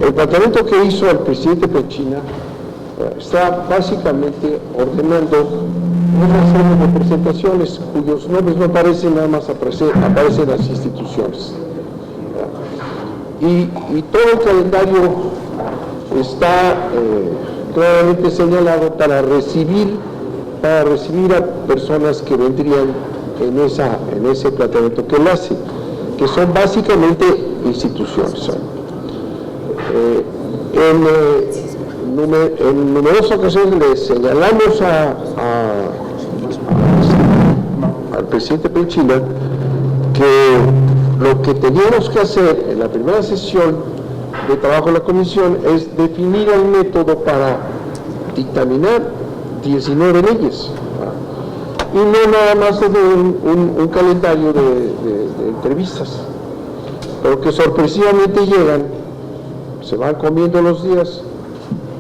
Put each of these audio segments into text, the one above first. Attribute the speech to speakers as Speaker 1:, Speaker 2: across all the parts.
Speaker 1: El planteamiento que hizo el presidente Pechina está básicamente ordenando una serie de representaciones cuyos nombres no aparecen, nada más aparecen las instituciones. Y todo el calendario está claramente señalado para recibir a personas que vendrían en ese planteamiento que él hace, que son básicamente instituciones. En numerosas ocasiones le señalamos al presidente Pechina que lo que teníamos que hacer en la primera sesión de trabajo de la comisión es definir el método para dictaminar 19 leyes y no nada más de un calendario de entrevistas, pero que sorpresivamente se van comiendo los días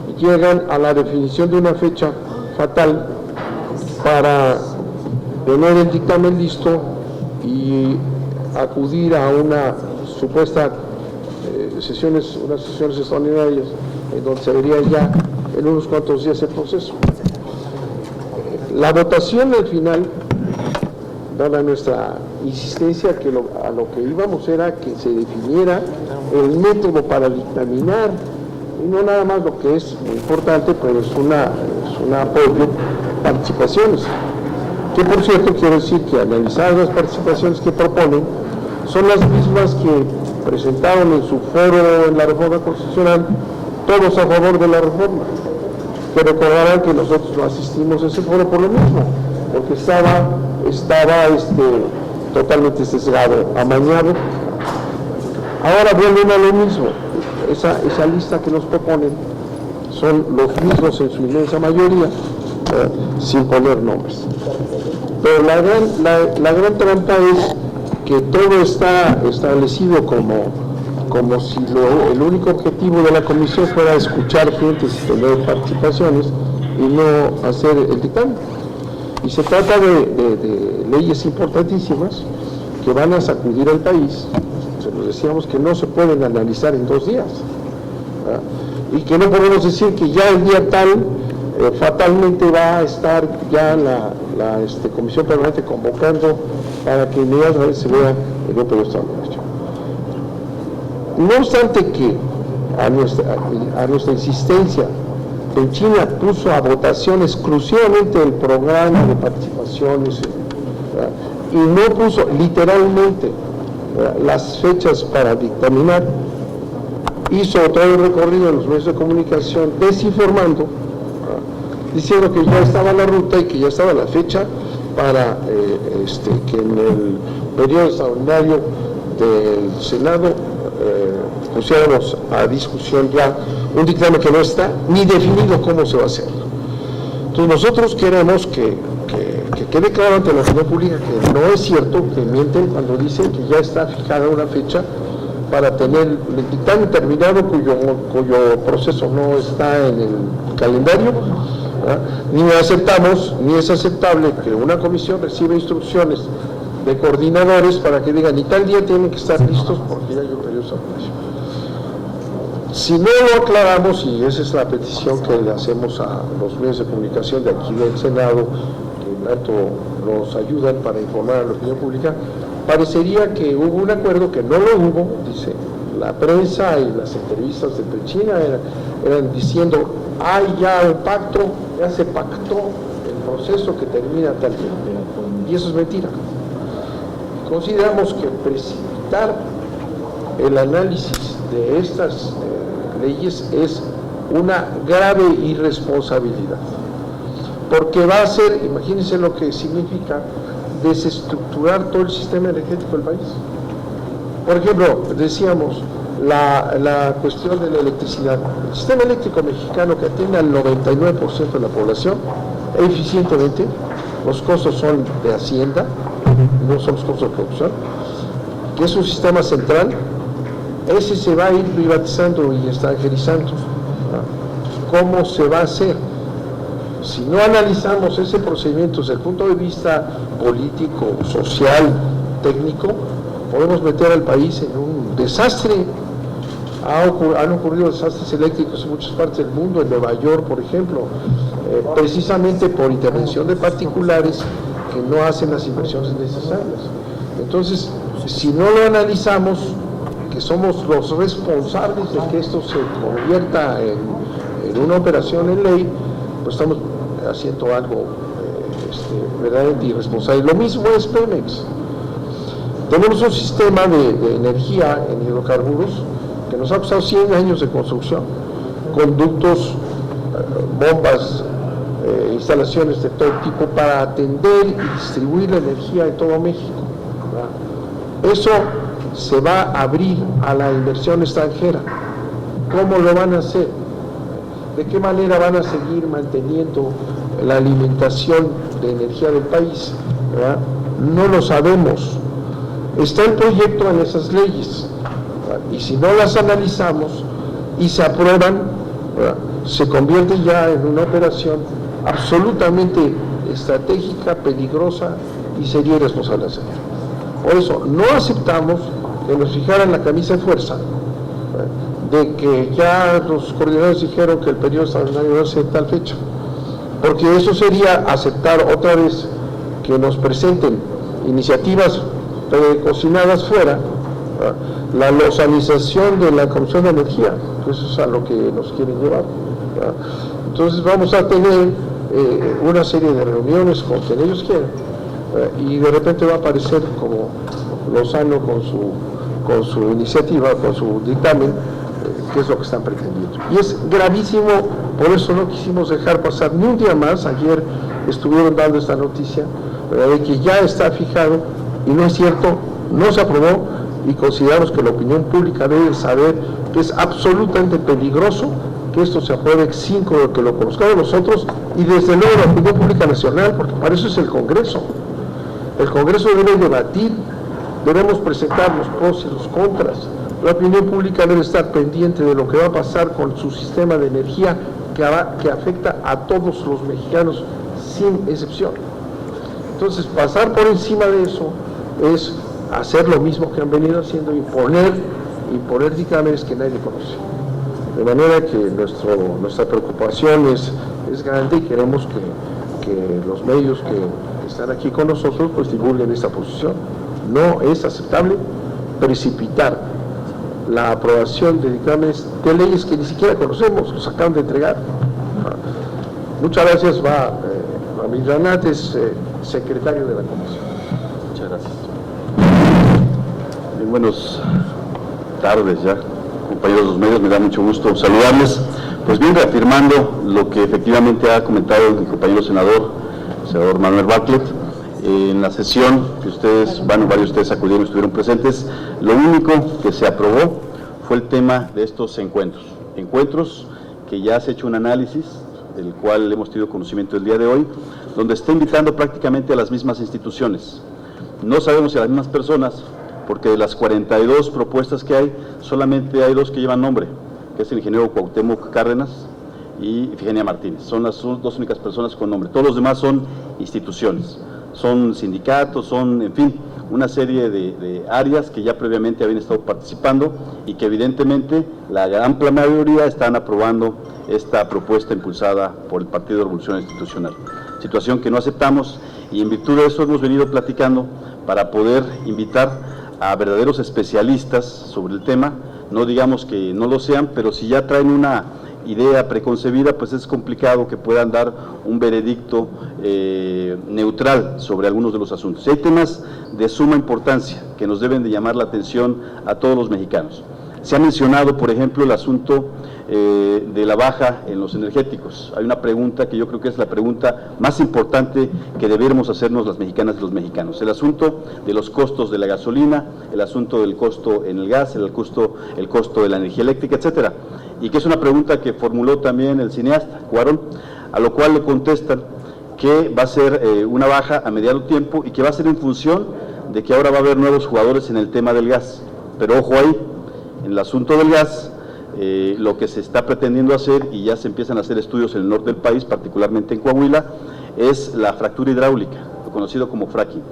Speaker 1: y llegan a la definición de una fecha fatal para tener el dictamen listo y acudir a una supuesta unas sesiones extraordinarias en donde se vería ya en unos cuantos días el proceso. La votación al final, dada nuestra insistencia a lo que íbamos era que se definiera el método para dictaminar, y no nada más lo que es muy importante, pero es un apoyo, participaciones. Que por cierto quiero decir que analizadas las participaciones que proponen, son las mismas que presentaron en su foro en la reforma constitucional, todos a favor de la reforma. Que recordarán que nosotros no asistimos a ese foro por lo mismo, porque estaba totalmente sesgado, amañado. Ahora vuelven a lo mismo. Esa lista que nos proponen son los mismos en su inmensa mayoría, sin poner nombres. Pero la gran trampa es que todo está establecido como si el único objetivo de la comisión fuera escuchar gente y tener participaciones y no hacer el dictamen. Y se trata de leyes importantísimas que van a sacudir al país. Se nos decíamos que no se pueden analizar en 2 días, ¿verdad? Y que no podemos decir que ya el día tal fatalmente va a estar ya la comisión permanente convocando para que inmediatamente se vea el periodo extraordinario. No obstante que a nuestra insistencia, Pechina puso a votación exclusivamente el programa de participaciones, ¿verdad? Y no puso literalmente, ¿verdad?, las fechas para dictaminar. Hizo todo el recorrido en los medios de comunicación desinformando, ¿verdad?, diciendo que ya estaba la ruta y que ya estaba la fecha para que en el periodo extraordinario del Senado pusiéramos a discusión ya un dictamen que no está ni definido cómo se va a hacer. Entonces nosotros queremos que quede claro ante la opinión pública que no es cierto, que mienten cuando dicen que ya está fijada una fecha para tener el dictamen terminado cuyo proceso no está en el calendario, ¿verdad? Ni aceptamos, ni es aceptable que una comisión reciba instrucciones de coordinadores para que digan, y tal día tienen que estar listos porque ya hay un periodo extraordinario. Si no lo aclaramos, y esa es la petición que le hacemos a los medios de comunicación de aquí del Senado, que tanto nos ayudan para informar a la opinión pública, parecería que hubo un acuerdo que no lo hubo, dice la prensa y las entrevistas de Pechina eran diciendo, hay ya un pacto, ya se pactó el proceso que termina tal día, y eso es mentira. Consideramos que precipitar el análisis de estas leyes es una grave irresponsabilidad, porque va a ser, imagínense lo que significa desestructurar todo el sistema energético del país. Por ejemplo, decíamos, la cuestión de la electricidad. El sistema eléctrico mexicano, que atiende al 99% de la población, eficientemente, los costos son de Hacienda, no son los costos de producción, que es un sistema central, ese se va a ir privatizando y extranjerizando. ¿Cómo se va a hacer? Si no analizamos ese procedimiento desde el punto de vista político, social, técnico, podemos meter al país en un desastre Han ocurrido desastres eléctricos en muchas partes del mundo, en Nueva York, por ejemplo, precisamente por intervención de particulares que no hacen las inversiones necesarias. Entonces, si no lo analizamos, que somos los responsables de que esto se convierta en una operación en ley, pues estamos haciendo algo verdaderamente irresponsable. Lo mismo es Pemex. Tenemos un sistema de energía en hidrocarburos que nos ha costado 100 años de construcción, conductos, bombas, instalaciones de todo tipo para atender y distribuir la energía en todo México, ¿verdad? Eso se va a abrir a la inversión extranjera. ¿Cómo lo van a hacer? ¿De qué manera van a seguir manteniendo la alimentación de energía del país? ¿Verdad? No lo sabemos. Está el proyecto en esas leyes, ¿verdad? Y si no las analizamos y se aprueban, ¿verdad?, se convierte ya en una operación absolutamente estratégica, peligrosa y sería irresponsable hacerlo. Por eso no aceptamos que nos fijaran la camisa de fuerza, de que ya los coordinadores dijeron que el periodo extraordinario va a ser tal fecha, porque eso sería aceptar otra vez que nos presenten iniciativas cocinadas fuera, la localización de la Comisión de Energía, que eso es a lo que nos quieren llevar. Entonces vamos a tener una serie de reuniones con quien ellos quieran, y de repente va a aparecer como Lozano con su iniciativa, con su dictamen, que es lo que están pretendiendo. Y es gravísimo, por eso no quisimos dejar pasar ni un día más. Ayer estuvieron dando esta noticia, de que ya está fijado, y no es cierto, no se aprobó, y consideramos que la opinión pública debe saber que es absolutamente peligroso que esto se apruebe sin que lo conozcamos nosotros, y desde luego la opinión pública nacional, porque para eso es el Congreso. El Congreso debe debatir, debemos presentar los pros y los contras. La opinión pública debe estar pendiente de lo que va a pasar con su sistema de energía que afecta a todos los mexicanos sin excepción. Entonces, pasar por encima de eso es hacer lo mismo que han venido haciendo, imponer dictámenes que nadie conoce. De manera que nuestra preocupación es grande, y queremos que los medios que están aquí con nosotros pues divulguen esta posición. No es aceptable precipitar la aprobación de dictámenes de leyes que ni siquiera conocemos, los acaban de entregar. Muchas gracias. Ramírez Ranat es secretario de la Comisión.
Speaker 2: Muchas gracias. Bien, buenas tardes ya, compañeros de los medios, me da mucho gusto saludarles. Pues bien, reafirmando lo que efectivamente ha comentado el compañero senador Manuel Bartlett, en la sesión que varios de ustedes acudieron, estuvieron presentes, lo único que se aprobó fue el tema de estos encuentros que ya se ha hecho un análisis, del cual hemos tenido conocimiento el día de hoy, donde está invitando prácticamente a las mismas instituciones. No sabemos si a las mismas personas, porque de las 42 propuestas que hay, solamente hay 2 que llevan nombre, que es el ingeniero Cuauhtémoc Cárdenas y Ifigenia Martínez. Son las 2 únicas personas con nombre. Todos los demás son instituciones, son sindicatos, son, en fin, una serie de áreas que ya previamente habían estado participando y que evidentemente la amplia mayoría están aprobando esta propuesta impulsada por el Partido de Revolución Institucional. Situación que no aceptamos, y en virtud de eso hemos venido platicando para poder invitar a verdaderos especialistas sobre el tema. No digamos que no lo sean, pero si ya traen una idea preconcebida, pues es complicado que puedan dar un veredicto neutral sobre algunos de los asuntos. Hay temas de suma importancia que nos deben de llamar la atención a todos los mexicanos. Se ha mencionado, por ejemplo, el asunto de la baja en los energéticos. Hay una pregunta que yo creo que es la pregunta más importante que debiéramos hacernos las mexicanas y los mexicanos. El asunto de los costos de la gasolina, el asunto del costo en el gas, el costo de la energía eléctrica, etcétera. Y que es una pregunta que formuló también el cineasta Cuarón, a lo cual le contestan que va a ser una baja a mediano tiempo y que va a ser en función de que ahora va a haber nuevos jugadores en el tema del gas. Pero ojo ahí, en el asunto del gas, lo que se está pretendiendo hacer, y ya se empiezan a hacer estudios en el norte del país, particularmente en Coahuila, es la fractura hidráulica, lo conocido como fracking,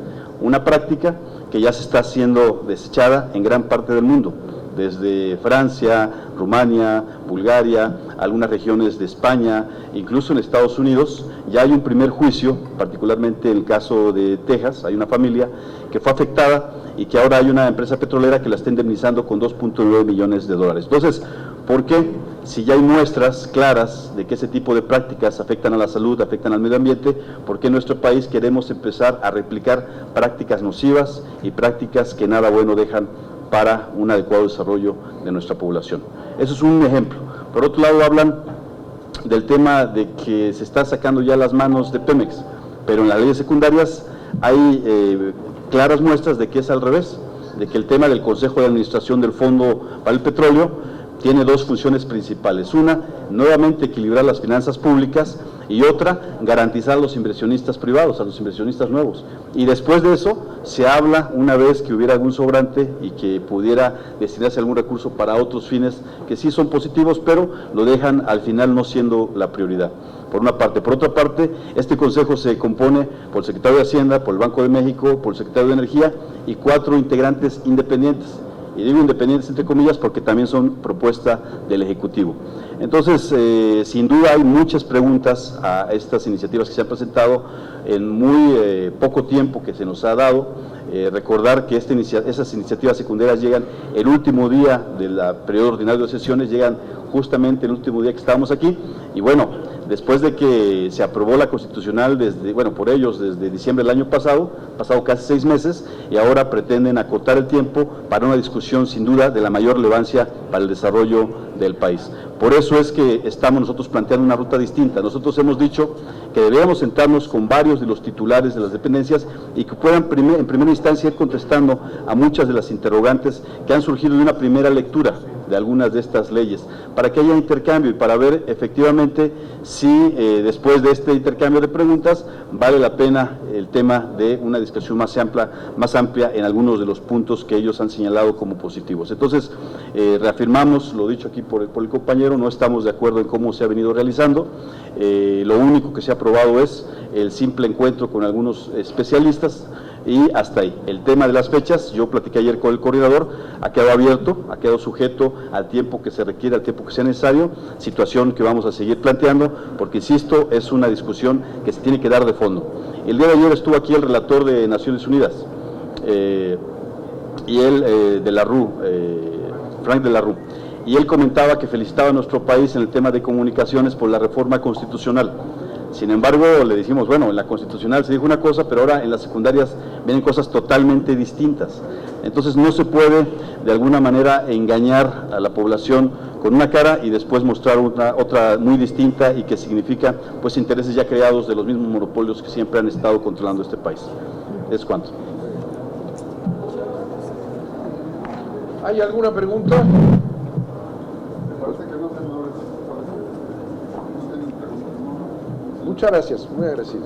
Speaker 2: una práctica que ya se está siendo desechada en gran parte del mundo. desde Francia, Rumania, Bulgaria, algunas regiones de España, incluso en Estados Unidos. Ya hay un primer juicio, particularmente en el caso de Texas, hay una familia que fue afectada y que ahora hay una empresa petrolera que la está indemnizando con 2.9 millones de dólares. Entonces, ¿por qué? Si ya hay muestras claras de que ese tipo de prácticas afectan a la salud, afectan al medio ambiente, ¿por qué en nuestro país queremos empezar a replicar prácticas nocivas y prácticas que nada bueno dejan para un adecuado desarrollo de nuestra población? Eso es un ejemplo. Por otro lado, hablan del tema de que se está sacando ya las manos de Pemex, pero en las leyes secundarias hay claras muestras de que es al revés, de que el tema del Consejo de Administración del Fondo para el Petróleo tiene dos funciones principales. Una, nuevamente equilibrar las finanzas públicas, y otra, garantizar a los inversionistas privados, a los inversionistas nuevos. Y después de eso, se habla, una vez que hubiera algún sobrante y que pudiera destinarse algún recurso para otros fines que sí son positivos, pero lo dejan al final no siendo la prioridad, por una parte. Por otra parte, este consejo se compone por el secretario de Hacienda, por el Banco de México, por el secretario de Energía y 4 integrantes independientes. Y digo independientes entre comillas porque también son propuesta del Ejecutivo. Entonces, sin duda hay muchas preguntas a estas iniciativas que se han presentado en muy poco tiempo que se nos ha dado. Recordar que esas iniciativas secundarias llegan el último día del periodo ordinario de sesiones, llegan justamente el último día que estábamos aquí, y bueno, después de que se aprobó la constitucional por ellos desde diciembre del año pasado casi 6 meses, y ahora pretenden acotar el tiempo para una discusión sin duda de la mayor relevancia para el desarrollo del país. Por eso es que estamos nosotros planteando una ruta distinta. Nosotros hemos dicho que deberíamos sentarnos con varios de los titulares de las dependencias y que puedan en primera instancia ir contestando a muchas de las interrogantes que han surgido de una primera lectura de algunas de estas leyes, para que haya intercambio y para ver efectivamente si después de este intercambio de preguntas vale la pena el tema de una discusión más amplia en algunos de los puntos que ellos han señalado como positivos. Entonces, reafirmamos lo dicho aquí por el compañero, no estamos de acuerdo en cómo se ha venido realizando. Lo único que se ha aprobado es el simple encuentro con algunos especialistas, y hasta ahí. El tema de las fechas, yo platiqué ayer con el coordinador, ha quedado abierto, ha quedado sujeto al tiempo que se requiere, al tiempo que sea necesario, situación que vamos a seguir planteando, porque insisto, es una discusión que se tiene que dar de fondo. El día de ayer estuvo aquí el relator de Naciones Unidas, y él de la RU, Frank de la RU, y él comentaba que felicitaba a nuestro país en el tema de comunicaciones por la reforma constitucional. Sin embargo, le dijimos, bueno, en la constitucional se dijo una cosa, pero ahora en las secundarias vienen cosas totalmente distintas. Entonces no se puede de alguna manera engañar a la población con una cara y después mostrar otra muy distinta, y que significa pues intereses ya creados de los mismos monopolios que siempre han estado controlando este país. Es cuanto.
Speaker 1: ¿Hay alguna pregunta? Muchas gracias, muy agradecido.